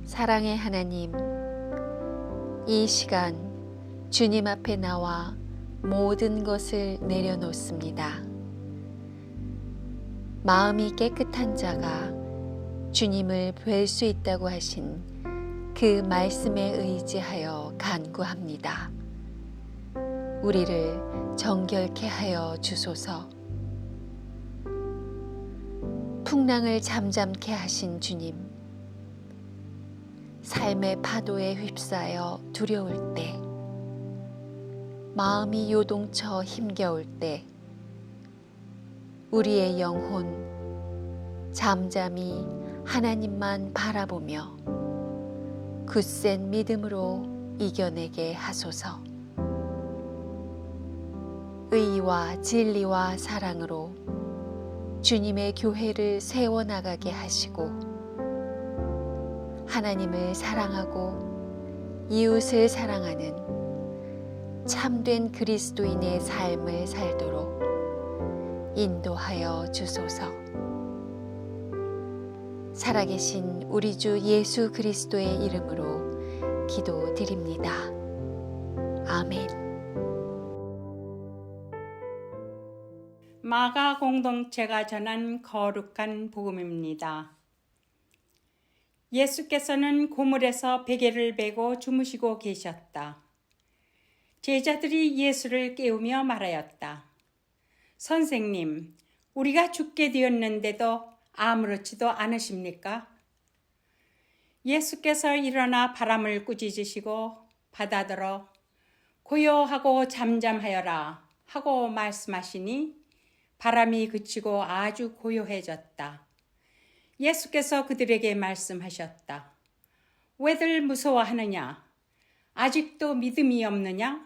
사랑의 하나님, 이 시간 주님 앞에 나와 모든 것을 내려놓습니다. 마음이 깨끗한 자가 주님을 뵐 수 있다고 하신 그 말씀에 의지하여 간구합니다. 우리를 정결케 하여 주소서. 풍랑을 잠잠케 하신 주님, 삶의 파도에 휩싸여 두려울 때, 마음이 요동쳐 힘겨울 때, 우리의 영혼 잠잠히 하나님만 바라보며 굳센 믿음으로 이겨내게 하소서. 의와 진리와 사랑으로 주님의 교회를 세워나가게 하시고 하나님을 사랑하고 이웃을 사랑하는 참된 그리스도인의 삶을 살도록 인도하여 주소서. 살아계신 우리 주 예수 그리스도의 이름으로 기도드립니다. 아멘. 마가 공동체가 전한 거룩한 복음입니다. 예수께서는 고물에서 베개를 베고 주무시고 계셨다. 제자들이 예수를 깨우며 말하였다. 선생님, 우리가 죽게 되었는데도 아무렇지도 않으십니까? 예수께서 일어나 바람을 꾸짖으시고 바다더러 고요하고 잠잠하여라 하고 말씀하시니 바람이 그치고 아주 고요해졌다. 예수께서 그들에게 말씀하셨다. 왜들 무서워하느냐? 아직도 믿음이 없느냐?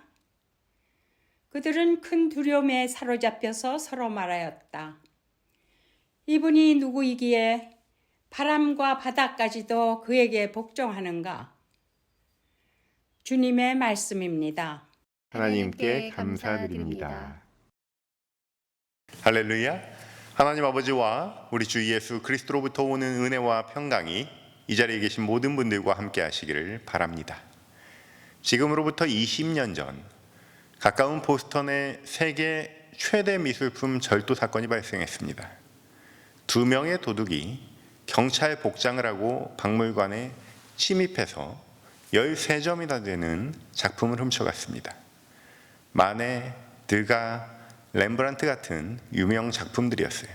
그들은 큰 두려움에 사로잡혀서 서로 말하였다. 이분이 누구이기에 바람과 바다까지도 그에게 복종하는가? 주님의 말씀입니다. 하나님께 감사드립니다. 할렐루야. 하나님 아버지와 우리 주 예수 그리스도로부터 오는 은혜와 평강이 이 자리에 계신 모든 분들과 함께 하시기를 바랍니다. 지금으로부터 20년 전 가까운 보스턴에 세계 최대 미술품 절도 사건이 발생했습니다. 2명의 도둑이 경찰 복장을 하고 박물관에 침입해서 13점이나 되는 작품을 훔쳐갔습니다. 마네, 드가, 렘브란트 같은 유명 작품들이었어요.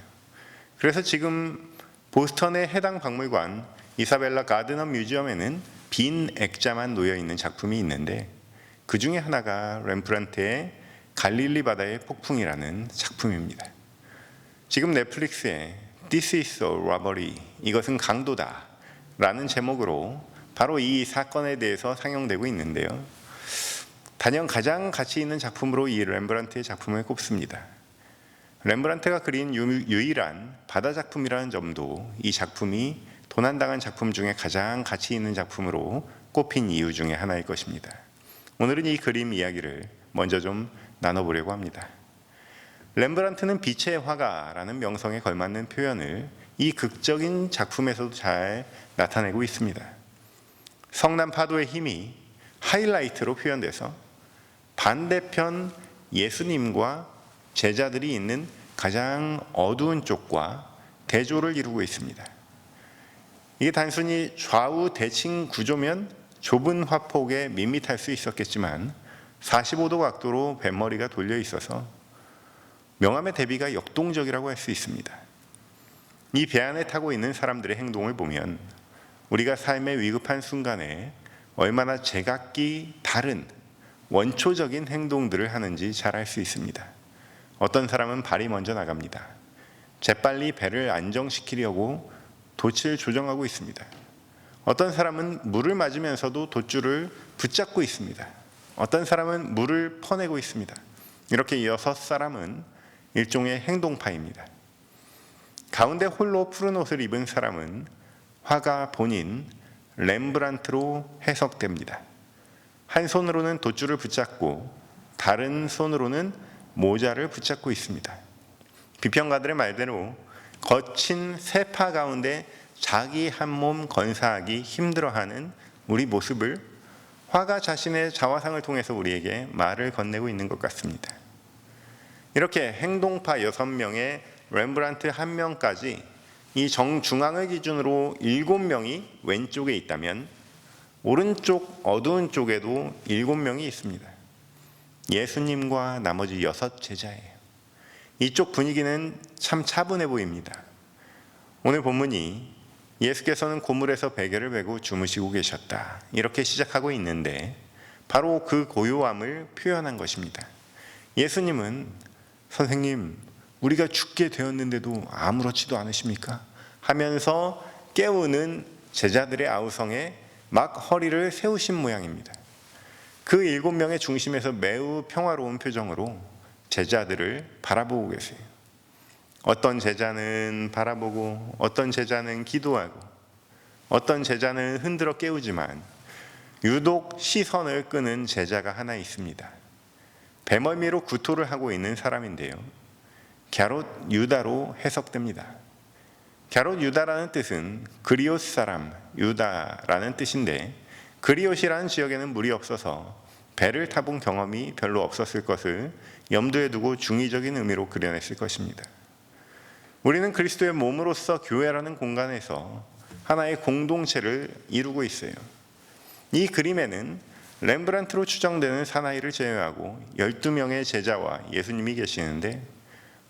그래서 지금 보스턴의 해당 박물관 이사벨라 가드너 뮤지엄에는 빈 액자만 놓여 있는 작품이 있는데 그 중에 하나가 렘브란트의 갈릴리 바다의 폭풍이라는 작품입니다. 지금 넷플릭스에 This is a robbery, 이것은 강도다 라는 제목으로 바로 이 사건에 대해서 상영되고 있는데요. 단연 가장 가치 있는 작품으로 이 렘브란트의 작품을 꼽습니다. 렘브란트가 그린 유일한 바다 작품이라는 점도 이 작품이 도난당한 작품 중에 가장 가치 있는 작품으로 꼽힌 이유 중에 하나일 것입니다. 오늘은 이 그림 이야기를 먼저 좀 나눠보려고 합니다. 렘브란트는 빛의 화가라는 명성에 걸맞는 표현을 이 극적인 작품에서도 잘 나타내고 있습니다. 성난 파도의 힘이 하이라이트로 표현돼서 반대편 예수님과 제자들이 있는 가장 어두운 쪽과 대조를 이루고 있습니다. 이게 단순히 좌우 대칭 구조면 좁은 화폭에 밋밋할 수 있었겠지만 45도 각도로 뱃머리가 돌려 있어서 명암의 대비가 역동적이라고 할 수 있습니다. 이 배 안에 타고 있는 사람들의 행동을 보면 우리가 삶의 위급한 순간에 얼마나 제각기 다른 원초적인 행동들을 하는지 잘 알 수 있습니다. 어떤 사람은 발이 먼저 나갑니다. 재빨리 배를 안정시키려고 돛을 조정하고 있습니다. 어떤 사람은 물을 맞으면서도 돛줄을 붙잡고 있습니다. 어떤 사람은 물을 퍼내고 있습니다. 이렇게 6사람은 일종의 행동파입니다. 가운데 홀로 푸른 옷을 입은 사람은 화가 본인 렘브란트로 해석됩니다. 한 손으로는 돛줄을 붙잡고 다른 손으로는 모자를 붙잡고 있습니다. 비평가들의 말대로 거친 세파 가운데 자기 한 몸 건사하기 힘들어하는 우리 모습을 화가 자신의 자화상을 통해서 우리에게 말을 건네고 있는 것 같습니다. 이렇게 행동파 6명에 렘브란트 1명까지 이 정중앙을 기준으로 7명이 왼쪽에 있다면 오른쪽 어두운 쪽에도 7명이 있습니다. 예수님과 나머지 6 제자예요. 이쪽 분위기는 참 차분해 보입니다. 오늘 본문이 예수께서는 고물에서 베개를 베고 주무시고 계셨다, 이렇게 시작하고 있는데 바로 그 고요함을 표현한 것입니다. 예수님은 선생님, 우리가 죽게 되었는데도 아무렇지도 않으십니까? 하면서 깨우는 제자들의 아우성에 막 허리를 세우신 모양입니다. 그 7명의 중심에서 매우 평화로운 표정으로 제자들을 바라보고 계세요. 어떤 제자는 바라보고, 어떤 제자는 기도하고, 어떤 제자는 흔들어 깨우지만 유독 시선을 끄는 제자가 하나 있습니다. 배멀미로 구토를 하고 있는 사람인데요, 갸롯 유다로 해석됩니다. 갸롯 유다라는 뜻은 그리옷 사람 유다라는 뜻인데, 그리옷이라는 지역에는 물이 없어서 배를 타본 경험이 별로 없었을 것을 염두에 두고 중의적인 의미로 그려냈을 것입니다. 우리는 그리스도의 몸으로서 교회라는 공간에서 하나의 공동체를 이루고 있어요. 이 그림에는 렘브란트로 추정되는 사나이를 제외하고 12명의 제자와 예수님이 계시는데,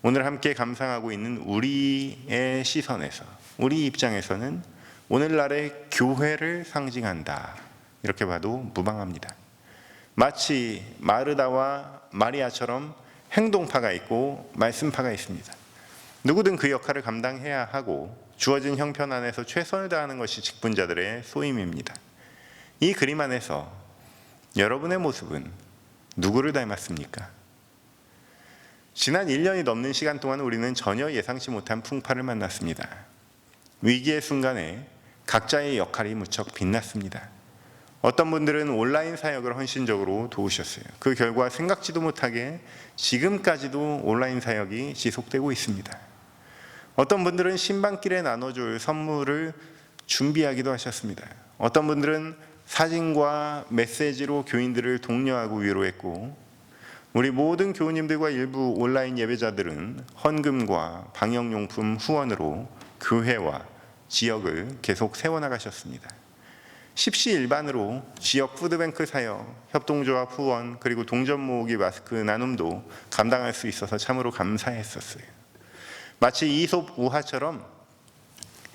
오늘 함께 감상하고 있는 우리의 시선에서, 우리 입장에서는 오늘날의 교회를 상징한다, 이렇게 봐도 무방합니다. 마치 마르다와 마리아처럼 행동파가 있고 말씀파가 있습니다. 누구든 그 역할을 감당해야 하고 주어진 형편 안에서 최선을 다하는 것이 직분자들의 소임입니다. 이 그림 안에서 여러분의 모습은 누구를 닮았습니까? 지난 1년이 넘는 시간 동안 우리는 전혀 예상치 못한 풍파를 만났습니다. 위기의 순간에 각자의 역할이 무척 빛났습니다. 어떤 분들은 온라인 사역을 헌신적으로 도우셨어요. 그 결과 생각지도 못하게 지금까지도 온라인 사역이 지속되고 있습니다. 어떤 분들은 신방길에 나눠줄 선물을 준비하기도 하셨습니다. 어떤 분들은 사진과 메시지로 교인들을 독려하고 위로했고, 우리 모든 교우님들과 일부 온라인 예배자들은 헌금과 방역용품 후원으로 교회와 지역을 계속 세워나가셨습니다. 십시일반으로 지역 푸드뱅크 사역, 협동조합 후원, 그리고 동전 모으기 마스크 나눔도 감당할 수 있어서 참으로 감사했었어요. 마치 이솝 우화처럼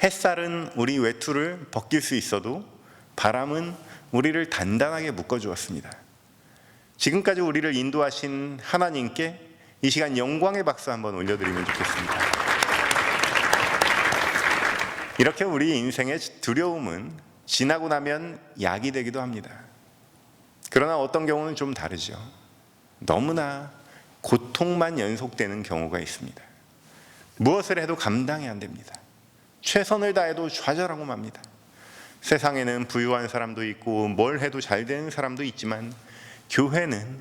햇살은 우리 외투를 벗길 수 있어도 바람은 우리를 단단하게 묶어주었습니다. 지금까지 우리를 인도하신 하나님께 이 시간 영광의 박수 한번 올려드리면 좋겠습니다. 이렇게 우리 인생의 두려움은 지나고 나면 약이 되기도 합니다. 그러나 어떤 경우는 좀 다르죠. 너무나 고통만 연속되는 경우가 있습니다. 무엇을 해도 감당이 안 됩니다. 최선을 다해도 좌절하고 맙니다. 세상에는 부유한 사람도 있고 뭘 해도 잘 되는 사람도 있지만, 교회는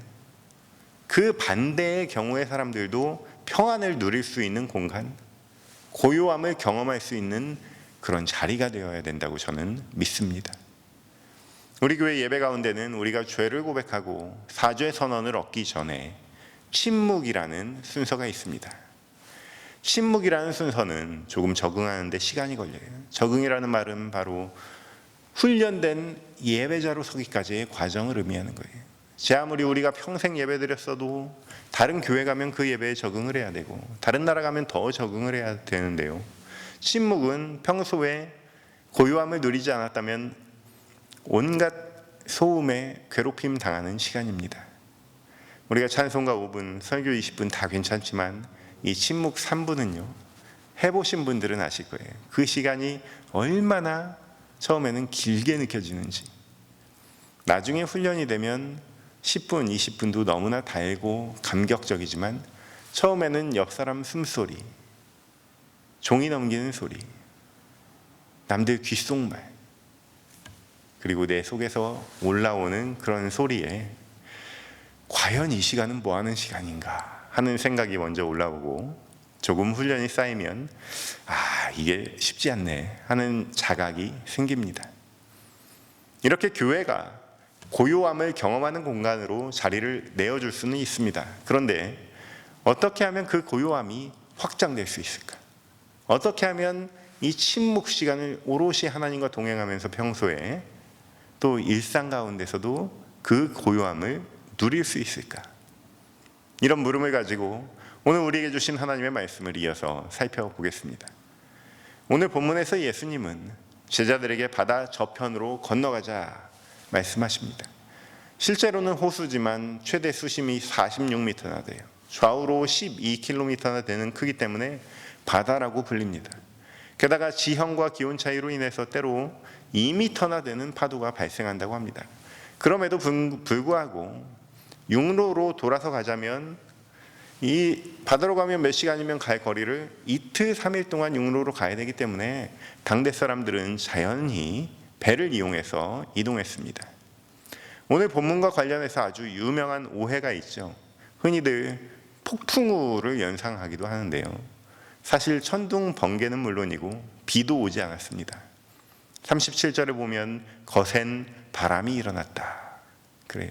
그 반대의 경우의 사람들도 평안을 누릴 수 있는 공간, 고요함을 경험할 수 있는 그런 자리가 되어야 된다고 저는 믿습니다. 우리 교회 예배 가운데는 우리가 죄를 고백하고 사죄 선언을 얻기 전에 침묵이라는 순서가 있습니다. 침묵이라는 순서는 조금 적응하는데 시간이 걸려요. 적응이라는 말은 바로 훈련된 예배자로 서기까지의 과정을 의미하는 거예요. 제 아무리 우리가 평생 예배 드렸어도 다른 교회 가면 그 예배에 적응을 해야 되고 다른 나라 가면 더 적응을 해야 되는데요, 침묵은 평소에 고요함을 누리지 않았다면 온갖 소음에 괴롭힘 당하는 시간입니다. 우리가 찬송가 5분, 설교 20분 다 괜찮지만 이 침묵 3분은요, 해보신 분들은 아실 거예요. 그 시간이 얼마나 처음에는 길게 느껴지는지. 나중에 훈련이 되면 10분, 20분도 너무나 달고 감격적이지만, 처음에는 옆 사람 숨소리, 종이 넘기는 소리, 남들 귓속말, 그리고 내 속에서 올라오는 그런 소리에 과연 이 시간은 뭐 하는 시간인가 하는 생각이 먼저 올라오고, 조금 훈련이 쌓이면 이게 쉽지 않네 하는 자각이 생깁니다. 이렇게 교회가 고요함을 경험하는 공간으로 자리를 내어줄 수는 있습니다. 그런데 어떻게 하면 그 고요함이 확장될 수 있을까? 어떻게 하면 이 침묵 시간을 오롯이 하나님과 동행하면서 평소에 또 일상 가운데서도 그 고요함을 누릴 수 있을까? 이런 물음을 가지고 오늘 우리에게 주신 하나님의 말씀을 이어서 살펴보겠습니다. 오늘 본문에서 예수님은 제자들에게 바다 저편으로 건너가자 말씀하십니다. 실제로는 호수지만 최대 수심이 46m나 돼요. 좌우로 12km나 되는 크기 때문에 바다라고 불립니다. 게다가 지형과 기온 차이로 인해서 때로 2m나 되는 파도가 발생한다고 합니다. 그럼에도 불구하고 육로로 돌아서 가자면 이 바다로 가면 몇 시간이면 갈 거리를 이틀 3일 동안 육로로 가야 되기 때문에 당대 사람들은 자연히 배를 이용해서 이동했습니다. 오늘 본문과 관련해서 아주 유명한 오해가 있죠. 흔히들 폭풍우를 연상하기도 하는데요. 사실 천둥 번개는 물론이고 비도 오지 않았습니다. 37절에 보면 거센 바람이 일어났다 그래요.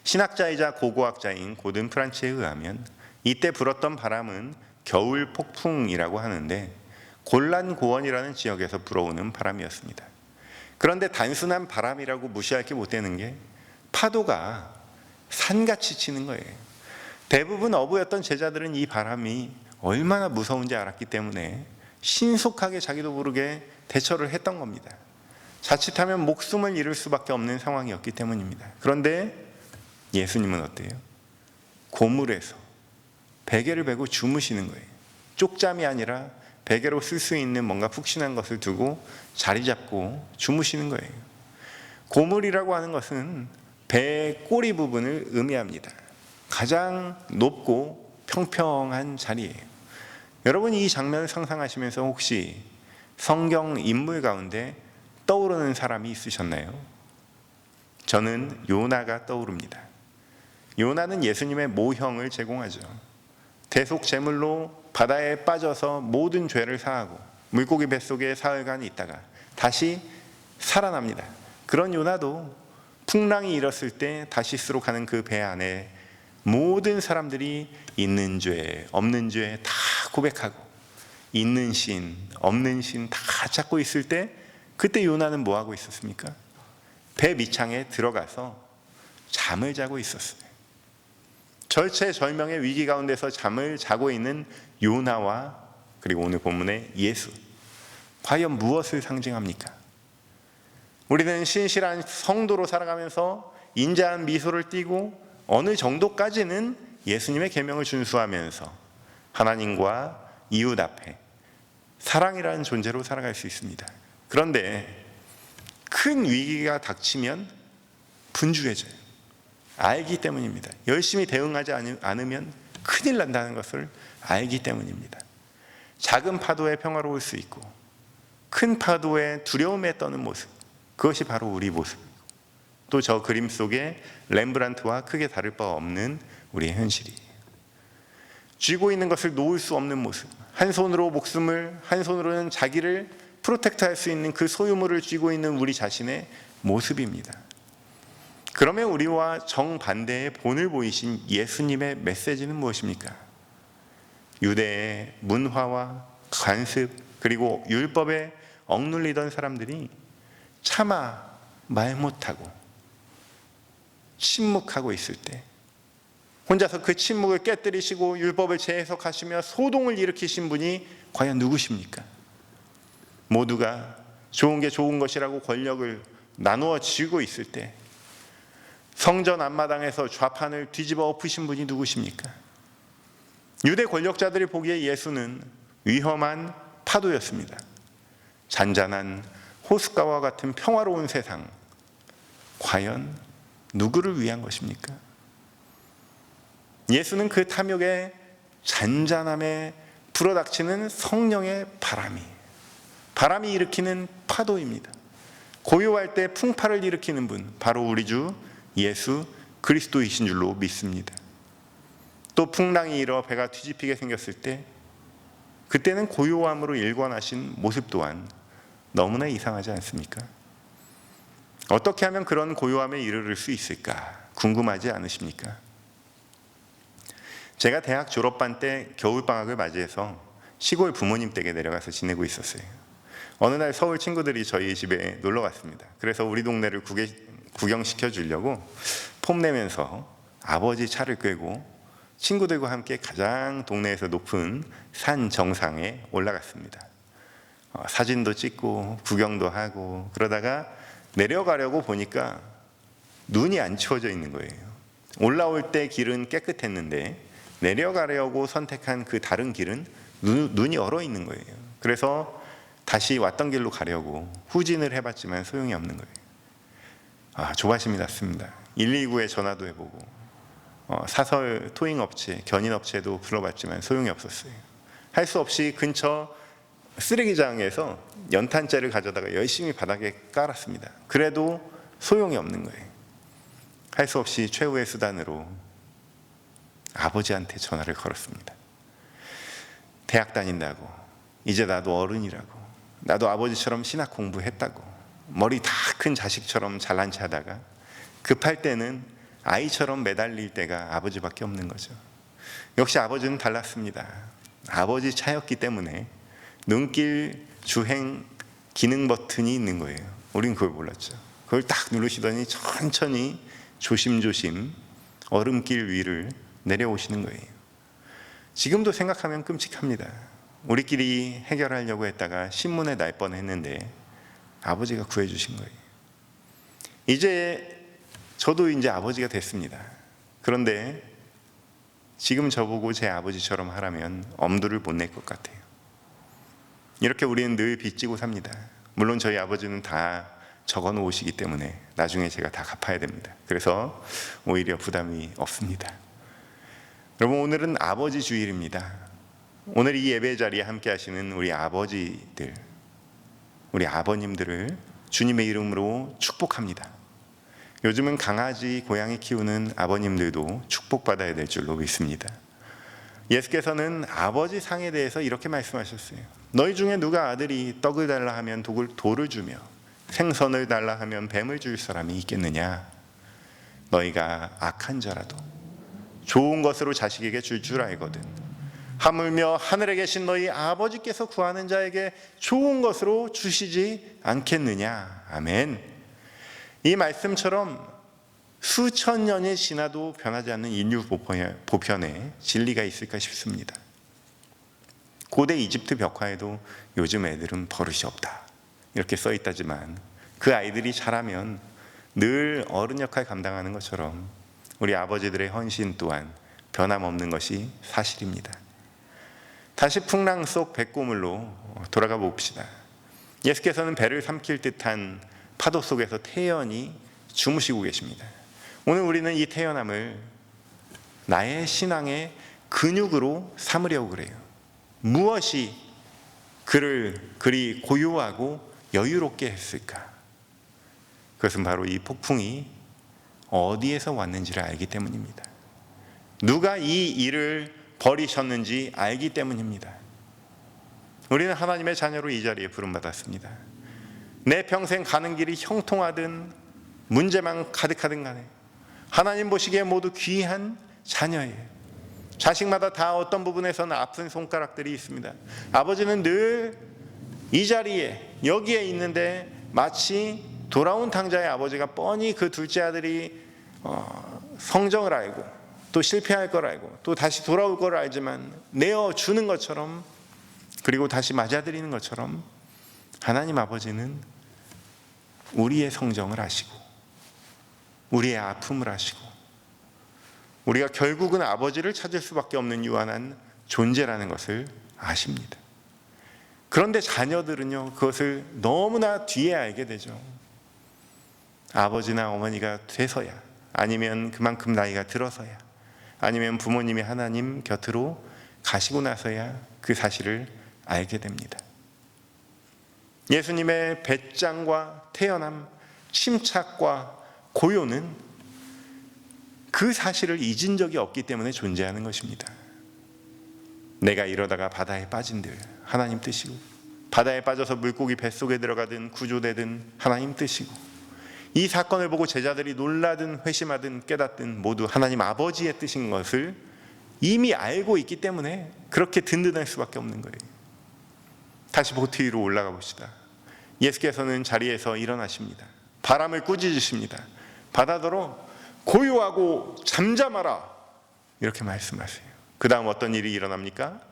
신학자이자 고고학자인 고든 프란츠에 의하면 이때 불었던 바람은 겨울 폭풍이라고 하는데 골란고원이라는 지역에서 불어오는 바람이었습니다. 그런데 단순한 바람이라고 무시할 게 못 되는 게 파도가 산같이 치는 거예요. 대부분 어부였던 제자들은 이 바람이 얼마나 무서운지 알았기 때문에 신속하게 자기도 모르게 대처를 했던 겁니다. 자칫하면 목숨을 잃을 수밖에 없는 상황이었기 때문입니다. 그런데 예수님은 어때요? 고물에서 베개를 베고 주무시는 거예요. 쪽잠이 아니라 베개로 쓸 수 있는 뭔가 푹신한 것을 두고 자리 잡고 주무시는 거예요. 고물이라고 하는 것은 배의 꼬리 부분을 의미합니다. 가장 높고 평평한 자리예요. 여러분 이 장면을 상상하시면서 혹시 성경 인물 가운데 떠오르는 사람이 있으셨나요? 저는 요나가 떠오릅니다. 요나는 예수님의 모형을 제공하죠. 대속 제물로 바다에 빠져서 모든 죄를 사하고 물고기 뱃속에 사흘간 있다가 다시 살아납니다. 그런 요나도 풍랑이 일었을 때 다시스로 가는 그 배 안에 모든 사람들이 있는 죄, 없는 죄 다 고백하고 있는 신, 없는 신 다 찾고 있을 때 그때 요나는 뭐 하고 있었습니까? 배 밑창에 들어가서 잠을 자고 있었어요. 절체절명의 위기 가운데서 잠을 자고 있는 요나와 그리고 오늘 본문의 예수, 과연 무엇을 상징합니까? 우리는 신실한 성도로 살아가면서 인자한 미소를 띠고 어느 정도까지는 예수님의 계명을 준수하면서 하나님과 이웃 앞에 사랑이라는 존재로 살아갈 수 있습니다. 그런데 큰 위기가 닥치면 분주해져요. 알기 때문입니다. 열심히 대응하지 않으면 큰일 난다는 것을 알기 때문입니다. 작은 파도에 평화로울 수 있고 큰 파도에 두려움에 떠는 모습, 그것이 바로 우리 모습. 또 저 그림 속에 렘브란트와 크게 다를 바 없는 우리의 현실이에요. 쥐고 있는 것을 놓을 수 없는 모습, 한 손으로 목숨을, 한 손으로는 자기를 프로텍트할 수 있는 그 소유물을 쥐고 있는 우리 자신의 모습입니다. 그러면 우리와 정반대의 본을 보이신 예수님의 메시지는 무엇입니까? 유대의 문화와 관습 그리고 율법에 억눌리던 사람들이 차마 말 못하고 침묵하고 있을 때 혼자서 그 침묵을 깨뜨리시고 율법을 재해석하시며 소동을 일으키신 분이 과연 누구십니까? 모두가 좋은 게 좋은 것이라고 권력을 나누어 쥐고 있을 때 성전 앞마당에서 좌판을 뒤집어 엎으신 분이 누구십니까? 유대 권력자들이 보기에 예수는 위험한 파도였습니다. 잔잔한 호숫가와 같은 평화로운 세상, 과연 누구를 위한 것입니까? 예수는 그 탐욕의 잔잔함에 불어닥치는 성령의 바람이 일으키는 파도입니다. 고요할 때 풍파를 일으키는 분, 바로 우리 주 예수 그리스도이신 줄로 믿습니다. 또 풍랑이 일어 배가 뒤집히게 생겼을 때 그때는 고요함으로 일관하신 모습 또한 너무나 이상하지 않습니까? 어떻게 하면 그런 고요함에 이르를 수 있을까 궁금하지 않으십니까? 제가 대학 졸업반 때 겨울방학을 맞이해서 시골 부모님 댁에 내려가서 지내고 있었어요. 어느 날 서울 친구들이 저희 집에 놀러 갔습니다. 그래서 우리 동네를 구경시켜 주려고 폼내면서 아버지 차를 끌고 친구들과 함께 가장 동네에서 높은 산 정상에 올라갔습니다. 사진도 찍고 구경도 하고 그러다가 내려가려고 보니까 눈이 안 치워져 있는 거예요. 올라올 때 길은 깨끗했는데 내려가려고 선택한 그 다른 길은 눈이 얼어 있는 거예요. 그래서 다시 왔던 길로 가려고 후진을 해봤지만 소용이 없는 거예요. 조바심이 났습니다. 119에 전화도 해보고 사설 토잉업체, 견인업체도 불러봤지만 소용이 없었어요. 할 수 없이 근처 쓰레기장에서 연탄재를 가져다가 열심히 바닥에 깔았습니다. 그래도 소용이 없는 거예요. 할 수 없이 최후의 수단으로 아버지한테 전화를 걸었습니다. 대학 다닌다고, 이제 나도 어른이라고, 나도 아버지처럼 신학 공부했다고, 머리 다 큰 자식처럼 잘난 체 하다가 급할 때는 아이처럼 매달릴 때가 아버지밖에 없는 거죠. 역시 아버지는 달랐습니다. 아버지 차였기 때문에 눈길 주행 기능 버튼이 있는 거예요. 우린 그걸 몰랐죠. 그걸 딱 누르시더니 천천히 조심조심 얼음길 위를 내려오시는 거예요. 지금도 생각하면 끔찍합니다. 우리끼리 해결하려고 했다가 신문에 날 뻔했는데 아버지가 구해주신 거예요. 저도 이제 아버지가 됐습니다. 그런데 지금 저보고 제 아버지처럼 하라면 엄두를 못 낼 것 같아요. 이렇게 우리는 늘 빚지고 삽니다. 물론 저희 아버지는 다 적어 놓으시기 때문에 나중에 제가 다 갚아야 됩니다. 그래서 오히려 부담이 없습니다. 여러분, 오늘은 아버지 주일입니다. 오늘 이 예배 자리에 함께 하시는 우리 아버지들, 우리 아버님들을 주님의 이름으로 축복합니다. 요즘은 강아지, 고양이 키우는 아버님들도 축복받아야 될 줄로 믿습니다. 예수께서는 아버지 상에 대해서 이렇게 말씀하셨어요. 너희 중에 누가 아들이 떡을 달라 하면 돌을 주며 생선을 달라 하면 뱀을 줄 사람이 있겠느냐? 너희가 악한 자라도 좋은 것으로 자식에게 줄 알거든 하물며 하늘에 계신 너희 아버지께서 구하는 자에게 좋은 것으로 주시지 않겠느냐? 아멘. 이 말씀처럼 수천 년이 지나도 변하지 않는 인류 보편에 진리가 있을까 싶습니다. 고대 이집트 벽화에도 요즘 애들은 버릇이 없다 이렇게 써 있다지만 그 아이들이 자라면 늘 어른 역할 감당하는 것처럼 우리 아버지들의 헌신 또한 변함없는 것이 사실입니다. 다시 풍랑 속 백고물로 돌아가 봅시다. 예수께서는 배를 삼킬 듯한 파도 속에서 태연히 주무시고 계십니다. 오늘 우리는 이 태연함을 나의 신앙의 근육으로 삼으려고 그래요. 무엇이 그를 그리 고요하고 여유롭게 했을까? 그것은 바로 이 폭풍이 어디에서 왔는지를 알기 때문입니다. 누가 이 일을 벌이셨는지 알기 때문입니다. 우리는 하나님의 자녀로 이 자리에 부름받았습니다. 내 평생 가는 길이 형통하든 문제만 가득하든 간에 하나님 보시기에 모두 귀한 자녀예요. 자식마다 다 어떤 부분에서는 아픈 손가락들이 있습니다. 아버지는 늘 이 자리에 여기에 있는데 마치 돌아온 탕자의 아버지가 뻔히 그 둘째 아들이 성정을 알고 또 실패할 걸 알고 또 다시 돌아올 걸 알지만 내어주는 것처럼, 그리고 다시 맞아들이는 것처럼 하나님 아버지는 우리의 성정을 아시고 우리의 아픔을 아시고 우리가 결국은 아버지를 찾을 수밖에 없는 유한한 존재라는 것을 아십니다. 그런데 자녀들은요, 그것을 너무나 뒤에 알게 되죠. 아버지나 어머니가 돼서야, 아니면 그만큼 나이가 들어서야, 아니면 부모님이 하나님 곁으로 가시고 나서야 그 사실을 알게 됩니다. 예수님의 배짱과 태연함, 침착과 고요는 그 사실을 잊은 적이 없기 때문에 존재하는 것입니다. 내가 이러다가 바다에 빠진들 하나님 뜻이고, 바다에 빠져서 물고기 뱃속에 들어가든 구조되든 하나님 뜻이고, 이 사건을 보고 제자들이 놀라든 회심하든 깨닫든 모두 하나님 아버지의 뜻인 것을 이미 알고 있기 때문에 그렇게 든든할 수밖에 없는 거예요. 다시 보트 위로 올라가 봅시다. 예수께서는 자리에서 일어나십니다. 바람을 꾸짖으십니다. 바다더러 고요하고 잠잠하라, 이렇게 말씀하세요. 그 다음 어떤 일이 일어납니까?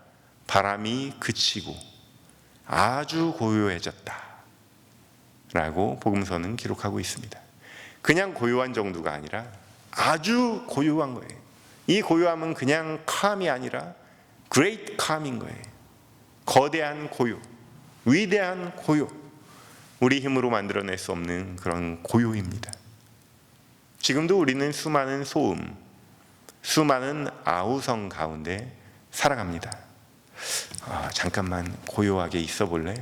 바람이 그치고 아주 고요해졌다 라고 복음서는 기록하고 있습니다. 그냥 고요한 정도가 아니라 아주 고요한 거예요. 이 고요함은 그냥 calm이 아니라 great calm인 거예요. 거대한 고요, 위대한 고요, 우리 힘으로 만들어낼 수 없는 그런 고요입니다. 지금도 우리는 수많은 소음, 수많은 아우성 가운데 살아갑니다. 잠깐만 고요하게 있어 볼래?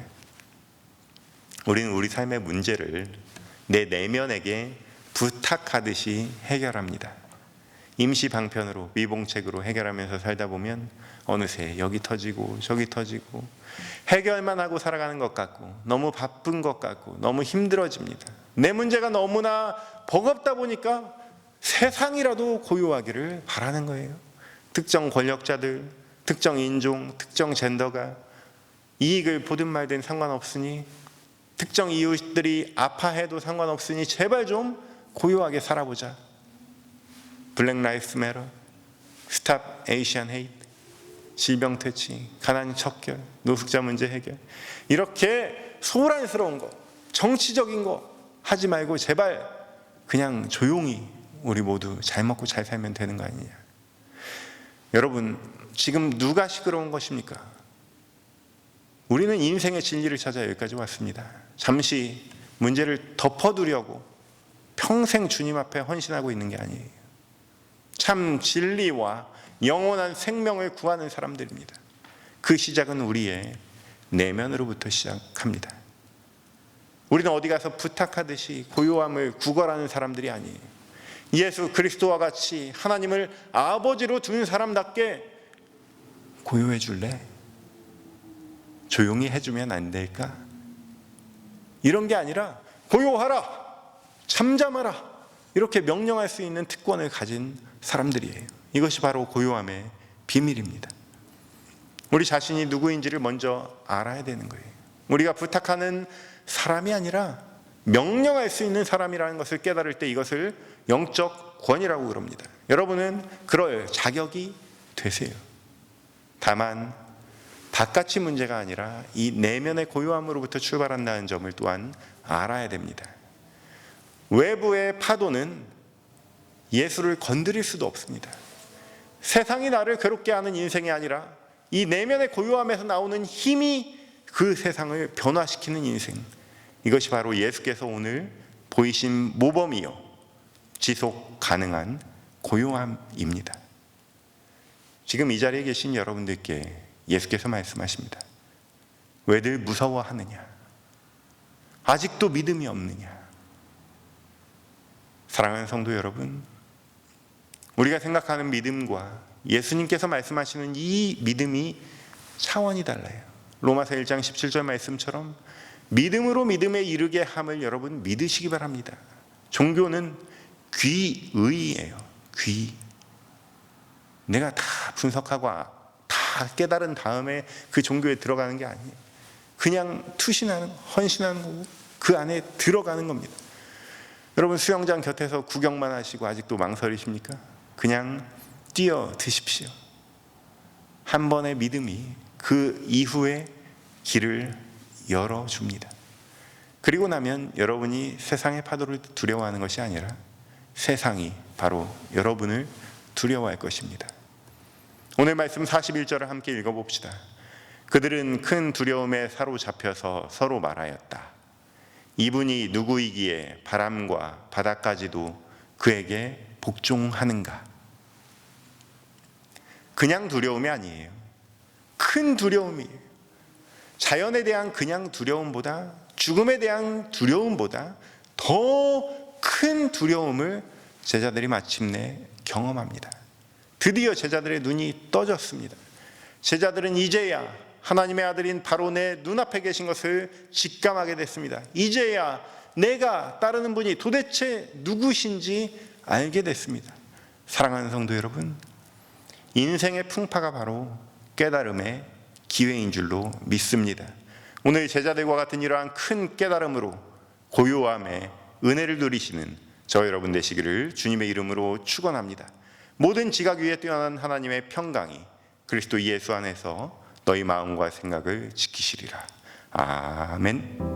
우리는 우리 삶의 문제를 내 내면에게 부탁하듯이 해결합니다. 임시 방편으로, 미봉책으로 해결하면서 살다 보면 어느새 여기 터지고 저기 터지고 해결만 하고 살아가는 것 같고 너무 바쁜 것 같고 너무 힘들어집니다. 내 문제가 너무나 버겁다 보니까 세상이라도 고요하기를 바라는 거예요. 특정 권력자들, 특정 인종, 특정 젠더가 이익을 보든 말든 상관없으니, 특정 이웃들이 아파해도 상관없으니 제발 좀 고요하게 살아보자. 블랙 라이프스 매터, 스탑 에이시안 헤이트, 질병 퇴치, 가난 척결, 노숙자 문제 해결, 이렇게 소란스러운 거, 정치적인 거 하지 말고 제발 그냥 조용히 우리 모두 잘 먹고 잘 살면 되는 거 아니냐. 여러분, 지금 누가 시끄러운 것입니까? 우리는 인생의 진리를 찾아 여기까지 왔습니다. 잠시 문제를 덮어두려고 평생 주님 앞에 헌신하고 있는 게 아니에요. 참 진리와 영원한 생명을 구하는 사람들입니다. 그 시작은 우리의 내면으로부터 시작합니다. 우리는 어디 가서 부탁하듯이 고요함을 구걸하는 사람들이 아니에요. 예수 그리스도와 같이 하나님을 아버지로 둔 사람답게 고요해 줄래? 조용히 해주면 안 될까? 이런 게 아니라 고요하라, 잠잠하라, 이렇게 명령할 수 있는 특권을 가진 사람들이에요. 이것이 바로 고요함의 비밀입니다. 우리 자신이 누구인지를 먼저 알아야 되는 거예요. 우리가 부탁하는 사람이 아니라 명령할 수 있는 사람이라는 것을 깨달을 때 이것을 영적 권위라고 그럽니다. 여러분은 그럴 자격이 되세요. 다만 바깥이 문제가 아니라 이 내면의 고요함으로부터 출발한다는 점을 또한 알아야 됩니다. 외부의 파도는 예수를 건드릴 수도 없습니다. 세상이 나를 괴롭게 하는 인생이 아니라 이 내면의 고요함에서 나오는 힘이 그 세상을 변화시키는 인생, 이것이 바로 예수께서 오늘 보이신 모범이요 지속 가능한 고요함입니다. 지금 이 자리에 계신 여러분들께 예수께서 말씀하십니다. 왜들 무서워하느냐? 아직도 믿음이 없느냐? 사랑하는 성도 여러분, 우리가 생각하는 믿음과 예수님께서 말씀하시는 이 믿음이 차원이 달라요. 로마서 1장 17절 말씀처럼 믿음으로 믿음에 이르게 함을 여러분 믿으시기 바랍니다. 종교는 귀의예요. 귀. 내가 다 분석하고 다 깨달은 다음에 그 종교에 들어가는 게 아니에요. 그냥 투신하는, 헌신하는 거고 그 안에 들어가는 겁니다. 여러분, 수영장 곁에서 구경만 하시고 아직도 망설이십니까? 그냥 뛰어 드십시오. 한 번의 믿음이 그 이후의 길을 열어줍니다. 그리고 나면 여러분이 세상의 파도를 두려워하는 것이 아니라 세상이 바로 여러분을 두려워할 것입니다. 오늘 말씀 41절을 함께 읽어봅시다. 그들은 큰 두려움에 사로잡혀서 서로 말하였다. 이분이 누구이기에 바람과 바다까지도 그에게 복종하는가? 그냥 두려움이 아니에요. 큰 두려움이에요. 자연에 대한 그냥 두려움보다, 죽음에 대한 두려움보다 더 큰 두려움을 제자들이 마침내 경험합니다. 드디어 제자들의 눈이 떠졌습니다. 제자들은 이제야 하나님의 아들인 바로 내 눈앞에 계신 것을 직감하게 됐습니다. 이제야 내가 따르는 분이 도대체 누구신지 알게 됐습니다. 사랑하는 성도 여러분, 인생의 풍파가 바로 깨달음의 기회인 줄로 믿습니다. 오늘 제자들과 같은 이러한 큰 깨달음으로 고요함에 은혜를 누리시는 저 여러분 되시기를 주님의 이름으로 축원합니다. 모든 지각 위에 뛰어난 하나님의 평강이 그리스도 예수 안에서 너희 마음과 생각을 지키시리라. 아멘.